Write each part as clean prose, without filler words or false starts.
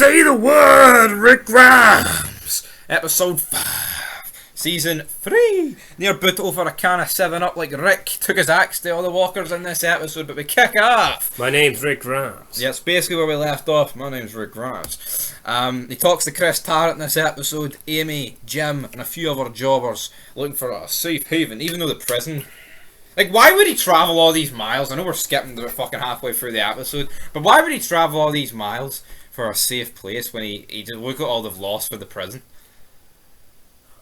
Say the word, Rick Grimes. Episode 5, Season 3. Near boot over a can of 7-Up like Rick took his axe to all the walkers in this episode, but we kick off. My name's Rick Grimes. Yeah, it's basically where we left off. My name's Rick Grimes. He talks to Chris Tarrant in this episode, Amy, Jim, and a few other jobbers looking for a safe haven, even though the prison... Like, why would he travel all these miles? I know we're skipping to fucking halfway through the episode, but why would he travel all these miles for a safe place when he just look at all they've lost for the prison?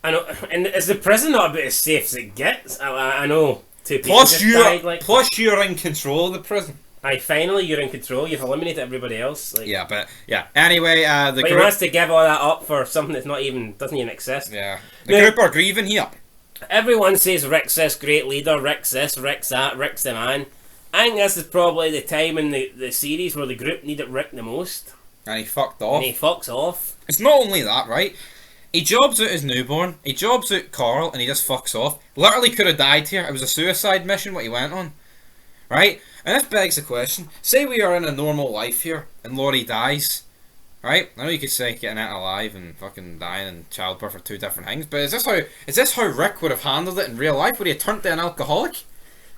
I know, and is the prison not about as safe as it gets? I know. Two people just died, like... Plus you're in control of the prison. Aye, finally you're in control. You've eliminated everybody else. Like, yeah, but yeah. Anyway, but he wants to give all that up for something that's doesn't even exist. Yeah, the group are grieving here. Everyone says Rick's this great leader. Rick's this, Rick's that, Rick's the man. I think this is probably the time in the series where the group needed Rick the most. And he fucked off. And he fucks off. It's not only that, right? He jobs out his newborn, he jobs out Carl, and he just fucks off. Literally could have died here. It was a suicide mission what he went on. Right? And this begs the question. Say we are in a normal life here, and Laurie dies. Right? I know you could say getting out alive and fucking dying and childbirth are two different things, but is this how Rick would have handled it in real life? Would he have turned to an alcoholic?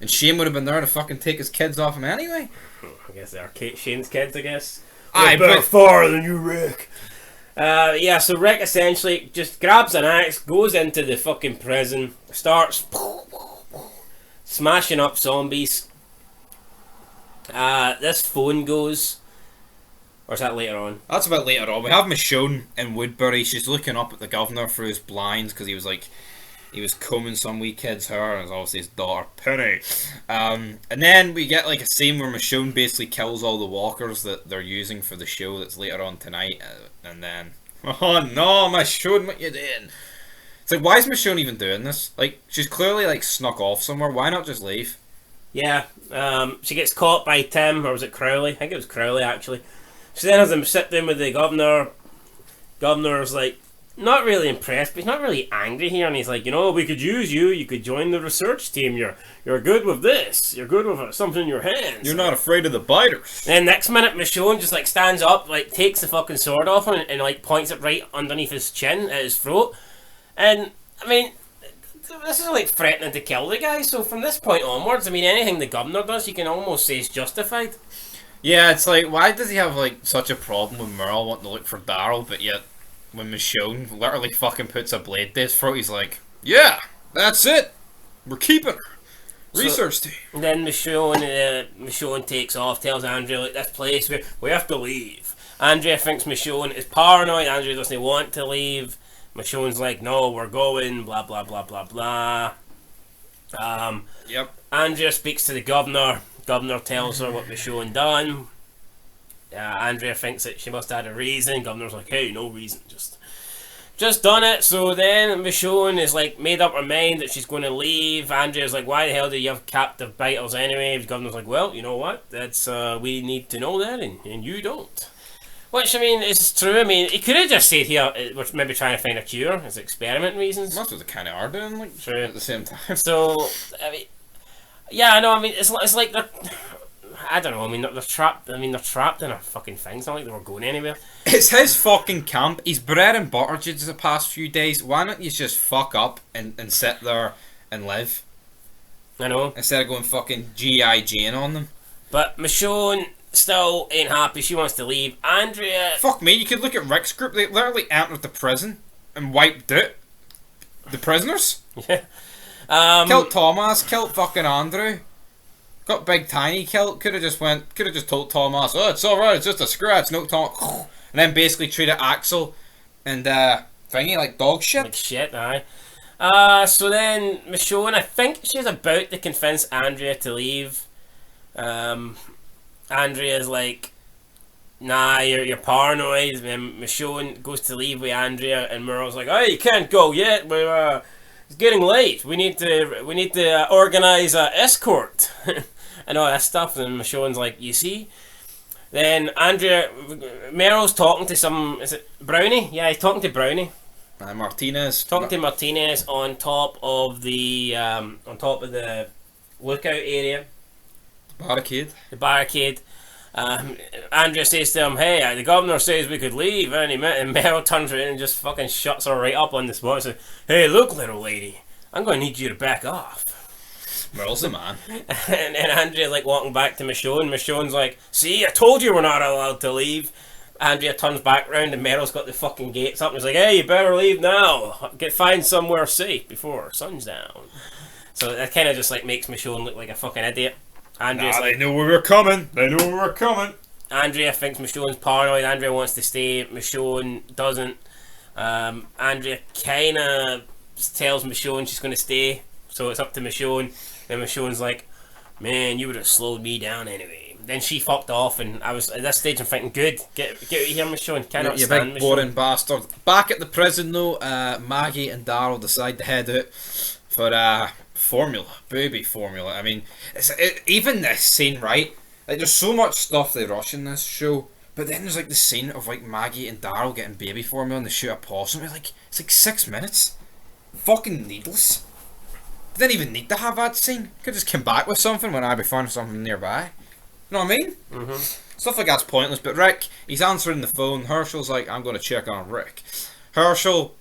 And Shane would have been there to fucking take his kids off him anyway? I guess they are Shane's kids, I guess. Aye, but far than you, Rick. Yeah, so Rick essentially just grabs an axe, goes into the fucking prison, starts smashing up zombies. This phone goes. Or is that later on? That's a bit later on. We have Michonne in Woodbury. She's looking up at the governor through his blinds because he was combing some wee kid's hair, and it's obviously his daughter Penny. And then we get like a scene where Michonne basically kills all the walkers that they're using for the show that's later on tonight. And then, oh no, Michonne, what you doing? It's like, why is Michonne even doing this? Like, she's clearly like snuck off somewhere. Why not just leave? Yeah, she gets caught by Tim, or was it Crowley? I think it was Crowley actually. She then has him sit down with the governor. Governor's like, not really impressed, but he's not really angry here. And he's like, we could use you. You could join the research team. You're good with this. You're good with something in your hands. You're not afraid of the biters. Then next minute, Michonne just like stands up, like takes the fucking sword off him and like points it right underneath his chin at his throat. And I mean, this is like threatening to kill the guy. So from this point onwards, I mean, anything the governor does, you can almost say is justified. Yeah, it's like, why does he have like such a problem with Merle wanting to look for Daryl, but yet when Michonne literally fucking puts a blade to his throat, he's like, yeah, that's it, we're keeping her. Research team. Then Michonne takes off, tells Andrea, like, this place, we have to leave. Andrea thinks Michonne is paranoid, Andrea doesn't want to leave. Michonne's like, no, we're going, blah, blah, blah, blah, blah. Yep. Andrea speaks to the governor. Governor tells her what Michonne done. Andrea thinks that she must have had a reason. Governor's like, hey, no reason, just done it. So then Michonne is like made up her mind that she's going to leave. Andrea's like, why the hell do you have captive biters anyway? The governor's like, well, you know what? That's we need to know that, and you don't. Which, I mean, is true. I mean, he could have just said here, we're maybe trying to find a cure as experiment reasons. That's what they kind of are doing, like, true. At the same time. So, I mean, yeah, I know. I mean, it's like they're, I don't know. I mean, they're trapped. I mean, they're trapped in a fucking thing. It's not like they were going anywhere. It's his fucking camp. He's bread and butter just the past few days. Why don't you just fuck up and sit there and live? I know. Instead of going fucking G.I. Jane on them. But Michonne still ain't happy. She wants to leave. Andrea. Fuck me. You could look at Rick's group. They literally entered the prison and wiped out the prisoners. Yeah. Killed Thomas, killed fucking Andrew. Got Big Tiny killed. Could have just told Thomas, oh, it's alright, it's just a scratch, no Tom. And then basically treated Axel and thingy like dog shit. Like shit, aye. So then Michonne, I think she's about to convince Andrea to leave. Andrea's like, nah, you're paranoid. And then Michonne goes to leave with Andrea, and Merle's like, oh, you can't go yet. It's getting late. We need to organize a escort and all that stuff. And Michonne's like, you see. Then Merle's talking to is it Brownie? Yeah, he's talking to Brownie. Martinez. Talking to Martinez on top of the lookout area. The barricade. The barricade. Andrea says to him, "Hey, the governor says we could leave," and Meryl turns around and just fucking shuts her right up on the spot and says, "Hey, look, little lady, I'm going to need you to back off." Merle's the man. And then Andrea like walking back to Michonne. Michonne's like, "See, I told you we're not allowed to leave." Andrea turns back round and Meryl's got the fucking gates up and he's like, "Hey, you better leave now. Find somewhere safe before sun's down." So that kind of just like makes Michonne look like a fucking idiot. Andrea's They knew we were coming. They knew we were coming. Andrea thinks Michonne's paranoid. Andrea wants to stay. Michonne doesn't. Andrea kind of tells Michonne she's going to stay. So it's up to Michonne. And Michonne's like, "Man, you would have slowed me down anyway." Then she fucked off, and I was at this stage. I'm thinking, "Good, get out of here, Michonne." Cannot You stand big Michonne. boring bastard. Back at the prison though, Maggie and Daryl decide to head out for formula, baby formula. I mean, even this scene, right? Like, there's so much stuff they rush in this show, but then there's like the scene of like Maggie and Daryl getting baby formula and they shoot a possum. It's like 6 minutes. Fucking needless. They didn't even need to have that scene. Could just come back with something when I'd be finding something nearby. You know what I mean? Stuff like that's pointless. But Rick, he's answering the phone. Herschel's like, "I'm going to check on Rick." Herschel,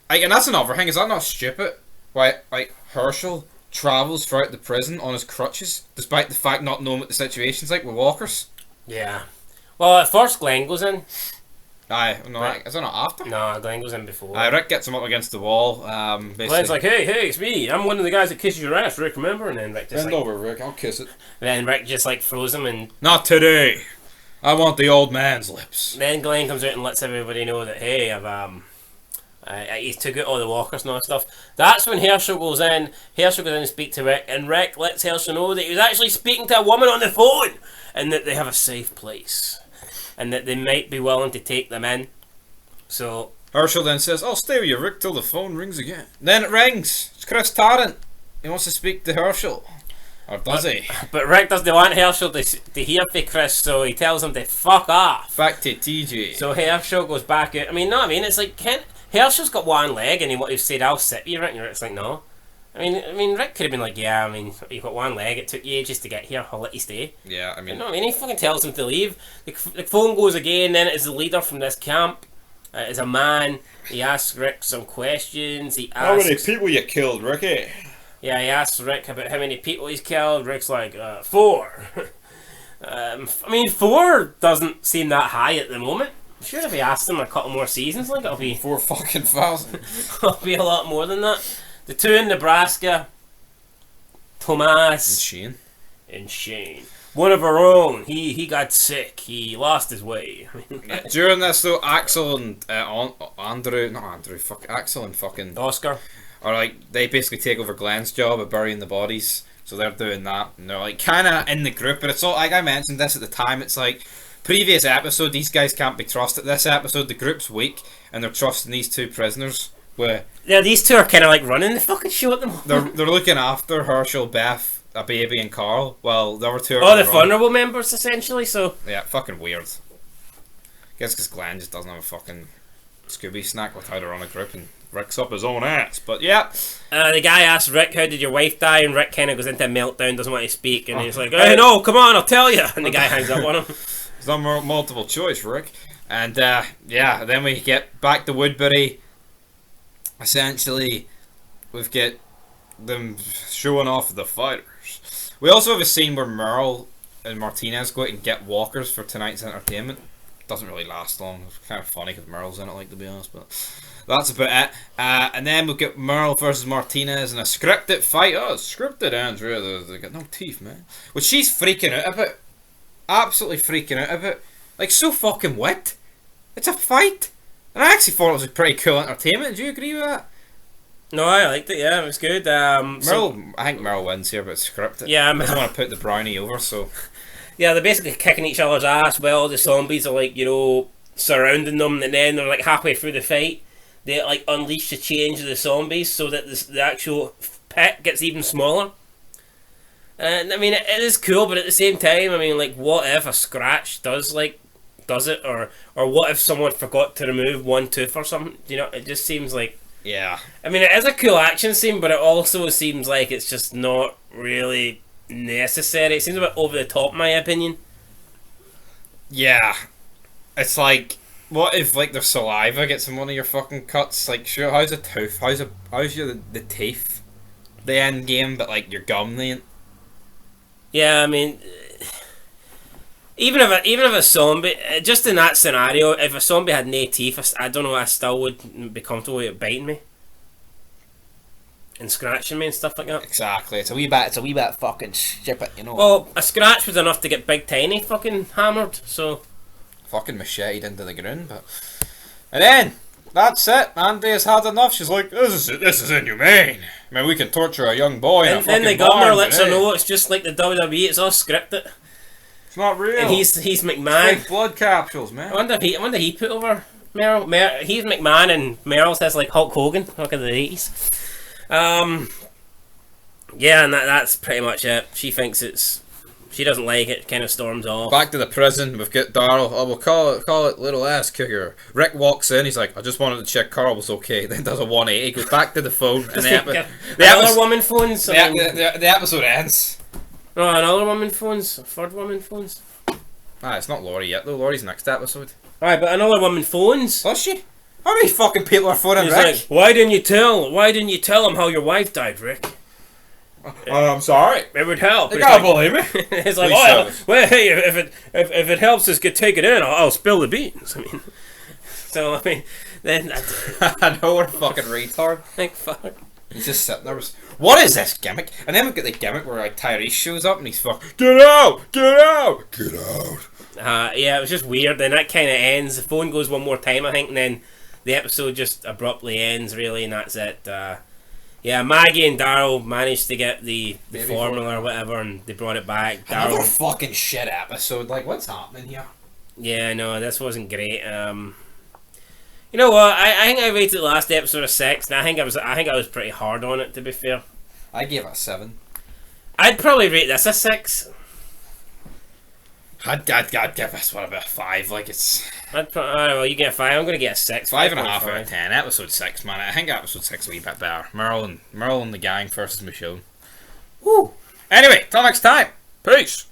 and that's another thing. Is that not stupid? Why, like Herschel travels throughout the prison on his crutches, despite the fact not knowing what the situation's like with walkers. Yeah. Well, at first Glenn goes in. Aye, no, Right. is that not after? No, Glenn goes in before. Rick gets him up against the wall. Basically, Glenn's like, hey, it's me. I'm one of the guys that kisses your ass, Rick, remember? And then Rick just "Bend like, over, Rick. I'll kiss it." then Rick just like throws him, and "Not today. I want the old man's lips." then Glenn comes out and lets everybody know that, hey, he's took out all the walkers and all that stuff. That's when Herschel goes in. Herschel goes in and speaks to Rick, and Rick lets Herschel know that he was actually speaking to a woman on the phone, and that they have a safe place, and that they might be willing to take them in. So Herschel then says, "I'll stay with you, Rick, till the phone rings again." Then it rings. It's Chris Tarrant. He wants to speak to Herschel. Or does he? But Rick doesn't want Herschel to hear from Chris, so he tells him to fuck off. Back to TJ. So Herschel goes back out. I mean, no, I mean, it's like, Herschel's got one leg, and he said, "I'll sit you, Rick," and Rick's like, "No." I mean, Rick could have been like, "Yeah, I mean, you've got one leg, it took you ages to get here, I'll let you stay." Yeah, I mean... You know what I mean? He fucking tells him to leave. The phone goes again, then it's the leader from this camp. It's a man. He asks Rick some questions. How many people you killed, Ricky? Yeah, he asks Rick about how many people he's killed. Rick's like, 4. I mean, 4 doesn't seem that high at the moment. I'm sure if he asked him a couple more seasons, like, it'll be 4 fucking thousand. it'll be a lot more than that. The 2 in Nebraska, Tomas and Shane. One of our own. He got sick. He lost his way. Yeah, during this though, Axel and Axel and fucking Oscar. are like, they basically take over Glenn's job of burying the bodies. So they're doing that, and they're like kind of in the group. But it's all, like I mentioned this at the time, it's like previous episode, these guys can't be trusted. This episode, the group's weak, and they're trusting these 2 prisoners. Where Yeah, these 2 are kind of like running the fucking show at the moment. they're looking after Herschel, Beth, a baby, and Carl. Well, the other 2 are Oh, the vulnerable members, essentially, so... Yeah, fucking weird. Guess because Glenn just doesn't have a fucking Scooby snack with how to run a group, and Rick's up his own ass. But yeah. The guy asks Rick, "How did your wife die?" And Rick kind of goes into a meltdown, doesn't want to speak, and he's like, "Hey, no, come on, I'll tell you." And the guy hangs up on him. It's not multiple choice, Rick. And yeah, then we get back to Woodbury. Essentially, we've got them showing off the fighters. We also have a scene where Merle and Martinez go out and get walkers for tonight's entertainment. Doesn't really last long. It's kind of funny because Merle's in it, like, to be honest, but that's about it. And then we'll get Merle versus Martinez in a scripted fight. Oh, it's scripted, Andrea. They got no teeth, man. Which she's freaking out about. Absolutely freaking out about. Like, so fucking wet. It's a fight. And I actually thought it was a pretty cool entertainment. Do you agree with that? No, I liked it, yeah, it was good. I think Merle wins here, but it's scripted. Yeah, I don't want to put the brownie over, so... Yeah, they're basically kicking each other's ass while the zombies are, like, you know, surrounding them, and then they're, like, halfway through the fight, they, like, unleash the change of the zombies so that the actual pit gets even smaller. And, I mean, it is cool, but at the same time, I mean, like, what if a scratch does it, or what if someone forgot to remove one tooth or something? You know, it just seems like... Yeah. I mean, it is a cool action scene, but it also seems like it's just not really necessary. It seems a bit over the top, in my opinion. Yeah. It's like, what if like their saliva gets in one of your fucking cuts? Like, sure, how's a tooth? How's your the teeth? The end game, but like your gum ain't. Yeah, I mean, even if a zombie, just in that scenario, if a zombie had no teeth, I don't know, I still would be comfortable with it biting me and scratching me and stuff like that. Exactly. It's a wee bit fucking stupid, you know. Well, a scratch was enough to get Big Tiny fucking hammered. So Fucking macheted into the ground, but. And then, that's it. Andy has had enough. She's like, this is inhumane. I mean, we can torture a young boy. and then the governor lets her know it's just like the WWE. It's all scripted. It's not real. And he's McMahon. Fake blood capsules, man. I wonder if he put over Meryl. He's McMahon and Meryl says like Hulk Hogan. Look at the 80s. Yeah, and that's pretty much it. She thinks she doesn't like it. Kind of storms off. Back to the prison. We've got Daryl. Oh, we'll call it little ass kicker. Rick walks in. He's like, I just wanted to check Carl was okay. Then does a 180. Goes back to the phone. And another woman phones. The episode ends. No, another woman phones. A third woman phones. It's not Laurie yet though. Laurie's next episode. Alright, but another woman phones. Was she? How many fucking people are phoning He's Rick? like, why didn't you tell him how your wife died, Rick? I'm sorry. It would help. You gotta believe me. It's like, Please well, hey, if it helps us take it in, I'll spill the beans. I mean, so I mean, then I know we're fucking retard. like fuck. He's just sitting there. What is this gimmick? And then we've got the gimmick where like Tyrese shows up and he's fucking get out, get out, get out. Yeah, it was just weird. Then that kind of ends. The phone goes one more time, I think, and then the episode just abruptly ends. Really, and that's it. Yeah, Maggie and Daryl managed to get the formula or whatever, and they brought it back. Another fucking shit episode. Like, what's happening here? Yeah, no, this wasn't great. You know what? I think I rated the last episode a 6, and I think I was pretty hard on it. To be fair, I gave it a 7. I'd probably rate this a 6. I'd give this one about a 5. Like it's. Well, you get a 5. I'm gonna get a 6. 5.5 out of 10. Episode 6, man. I think episode 6 is a wee bit better. Merle and the gang versus Michonne. Woo. Anyway, till next time. Peace.